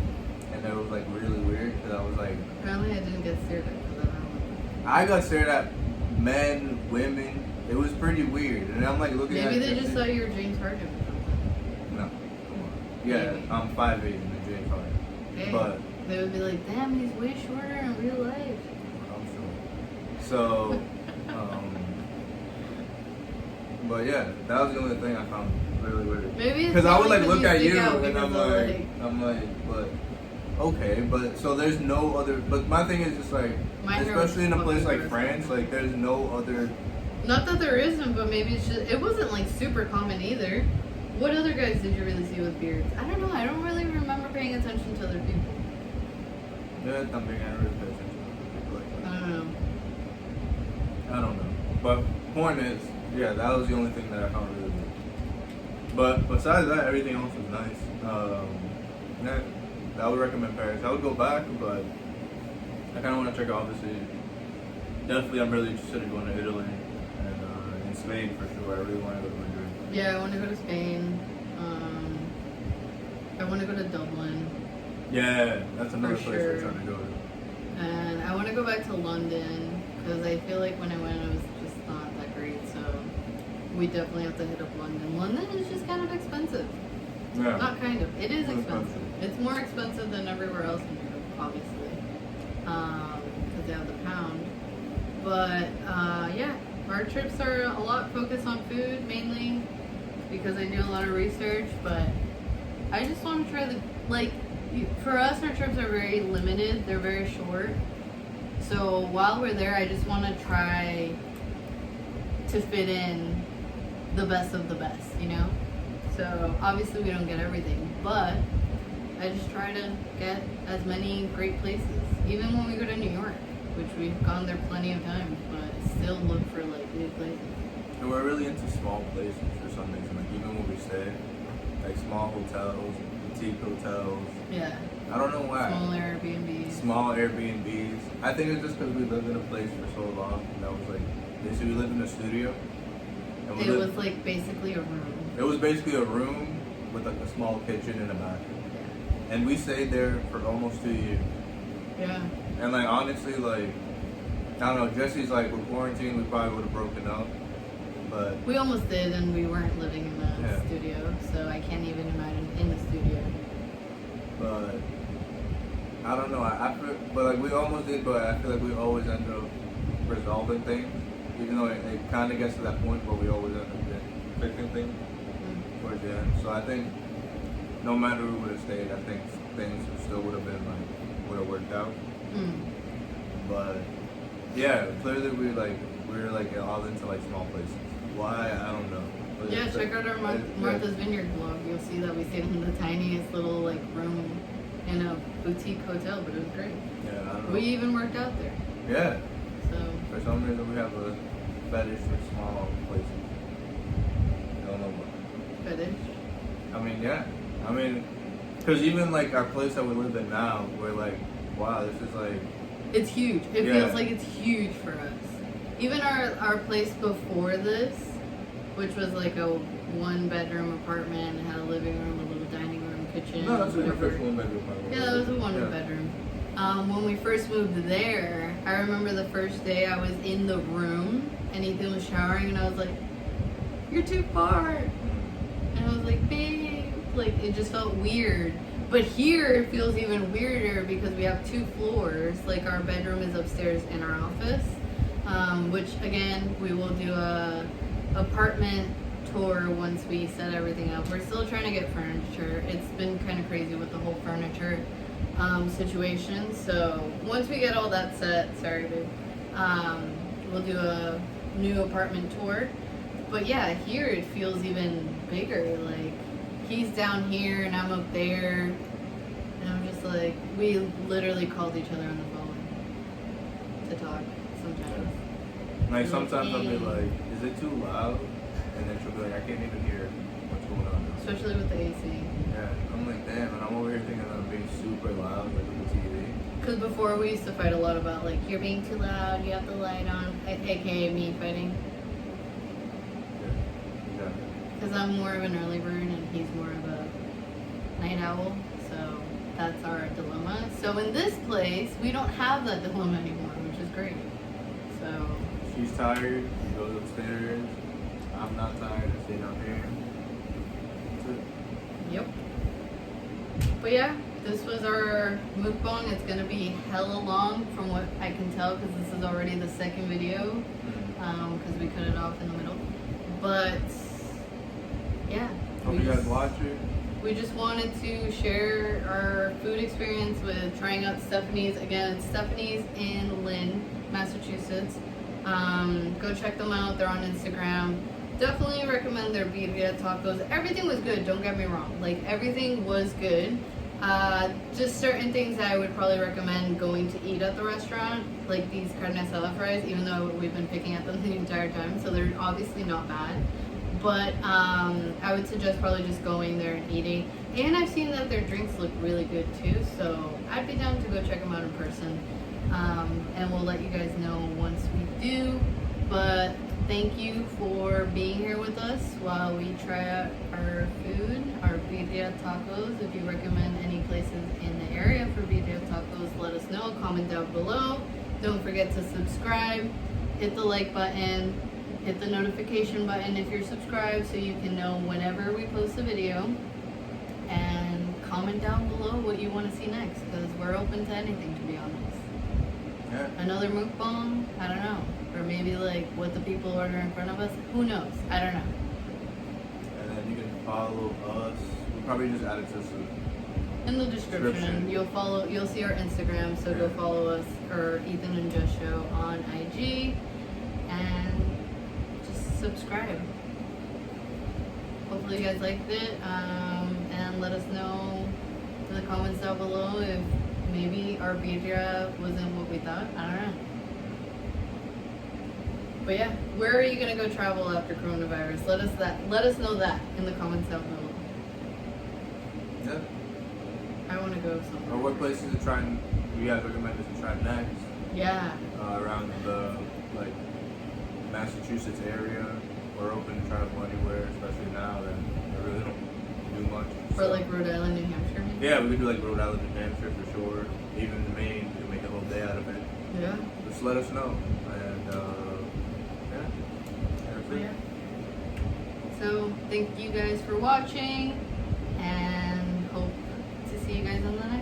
and that was like really weird because I was like, Apparently I didn't get stared at because I don't know. I got stared at, men, women. It was pretty weird, and I'm like looking at. Maybe they just thought you were James Harden or something. No, come on. Yeah, Maybe. I'm 5'8" in the J card, Hey, but they would be like, damn, he's way shorter in real life. I'm sure. So, but yeah, that was the only thing I found really weird. Maybe it's Because I would only like look you at stick you out and because of, I'm like, but okay, but so there's no other. But my thing is just like, My hair was especially in a place fucking like gross. France, like there's no other. Not that there isn't, but maybe it's just, it wasn't like super common either. What other guys did you really see with beards? I don't know. I don't really remember paying attention to other people. Yeah, something I really pay attention to people like that. I don't know. I don't know. But point is, yeah, that was the only thing that I found really good. But besides that, everything else was nice. Yeah, I would recommend Paris. I would go back, but I kind of want to check out, obviously. Definitely, I'm really interested in going to Italy and in Spain for sure. I really want to go to Madrid. Yeah, I want to go to Spain. I want to go to Dublin. Yeah, that's another For place we're sure. trying to go to. And I want to go back to London because I feel like when I went, it was just not that great. So we definitely have to hit up London. London is just kind of expensive. Yeah. Not kind of. It is It's expensive. expensive. It's more expensive than everywhere else in Europe, obviously, because they have the pound. But yeah, our trips are a lot focused on food mainly because I do a lot of research. But I just want to try the for us, our trips are very limited. They're very short. So while we're there, I just want to try to fit in the best of the best, you know? So obviously we don't get everything, but I just try to get as many great places. Even when we go to New York, which we've gone there plenty of times, but still look for like new places. And we're really into small places for some reason. Like even when we stay, like small hotels, boutique hotels. Yeah. I don't know why. Small Airbnbs. Small Airbnbs. I think it's just because we lived in a place for so long. And that was like, basically we lived in a studio. And It was like basically a room. It was basically a room with like a small kitchen and a bathroom. Yeah. And we stayed there for almost 2 years. Yeah. And like honestly, like I don't know, Jesse's like with quarantine, we probably would have broken up. But We almost did, and we weren't living in the Yeah. studio, so I can't even imagine in the studio. but I don't know. I feel, but like we almost did, but I feel like we always end up resolving things, even though it kind of gets to that point, but we always end up fixing things towards the end. So I think no matter who would have stayed, I think things still would have been like would have worked out. Mm. But yeah, clearly we're like all into like small places. Why? I don't know. But Yeah, it's check like- out our Martha's Vineyard vlog. You'll see that we stayed in the tiniest little like room in a boutique hotel, but it was great. Yeah, I don't know. We even worked out there. Yeah, So for some reason we have a fetish for small places. I don't know why. fetish. I mean, yeah. I mean, because even like our place that we live in now, we're like, wow, this is like, It's huge. It Yeah. feels like it's huge for us. Even our place before this, which was like a 1-bedroom apartment, it had a living room, a little dining room, kitchen. no, that's an whatever. official bedroom. Yeah, that was a 1-bedroom. When we first moved there, I remember the first day I was in the room and Ethan was showering and I was like, "You're too far." And I was like, "Babe," like it just felt weird. But here it feels even weirder because we have 2 floors. Like our bedroom is upstairs in our office, which again we will do a apartment tour once we set everything up. We're still trying to get furniture. It's been kind of crazy with the whole furniture situation. So once we get all that set, sorry babe, we'll do a new apartment tour. But yeah, here it feels even bigger. Like he's down here and I'm up there, and I'm just like, we literally called each other on the phone to talk sometimes. Like sometimes I'll be like, is it too loud? And then she'll be like, I can't even hear what's going on. Especially with the AC. Yeah, I'm like, damn, and I'm over here thinking that I'm being super loud, like with the TV. Because before we used to fight a lot about like, you're being too loud, you have the light on, aka me fighting. Yeah. Because I'm more of an early bird and he's more of a night owl. So that's our dilemma. So in this place, we don't have that dilemma anymore, which is great. So She's tired, she goes upstairs. I'm not tired, I stay down here. That's it. yep. But yeah, this was our mukbang. It's gonna be hella long from what I can tell because this is already the 2nd video because we cut it off in the middle. But yeah, Hope we you guys just- watch it. we just wanted to share our food experience with trying out Estefani's. Again, it's Estefani's in Lynn, Massachusetts. Go check them out. They're on Instagram. Definitely recommend their birria tacos. Everything was good, don't get me wrong. Like, everything was good. Just certain things that I would probably recommend going to eat at the restaurant, like these carne asada fries, even though we've been picking at them the entire time, so they're obviously not bad. But I would suggest probably just going there and eating. And I've seen that their drinks look really good too, so I'd be down to go check them out in person. And we'll let you guys know once we do. But thank you for being here with us while we try out our food, our birria tacos. If you recommend any places in the area for birria tacos, let us know. Comment down below. Don't forget to subscribe. Hit the like button. Hit the notification button if you're subscribed so you can know whenever we post a video. And comment down below what you want to see next, because we're open to anything, to be honest. Yeah. Another mukbang? I don't know. Or maybe like what the people order in front of us? Who knows? I don't know. And then you can follow us. We'll probably just add it to some. In the description, you'll see our Instagram, so go follow us, or Ethan and Jess Show on IG, and just subscribe. Hopefully you guys liked it, and let us know in the comments down below if maybe our birria wasn't what we thought. I don't know. But yeah, where are you gonna go travel after coronavirus? Let us know that in the comments down below. Yeah. I want to go somewhere. Or what places to try and you guys recommend us to try next? Yeah. Around the like Massachusetts area. We're open to travel anywhere, especially now that we really don't do much. For like Rhode Island, New Hampshire, maybe? Yeah, we could do like Rhode Island, New Hampshire for sure. Even Maine, we could make a whole day out of it. Yeah. Just let us know. And Yeah. So thank you guys for watching, and hope to see you guys on the next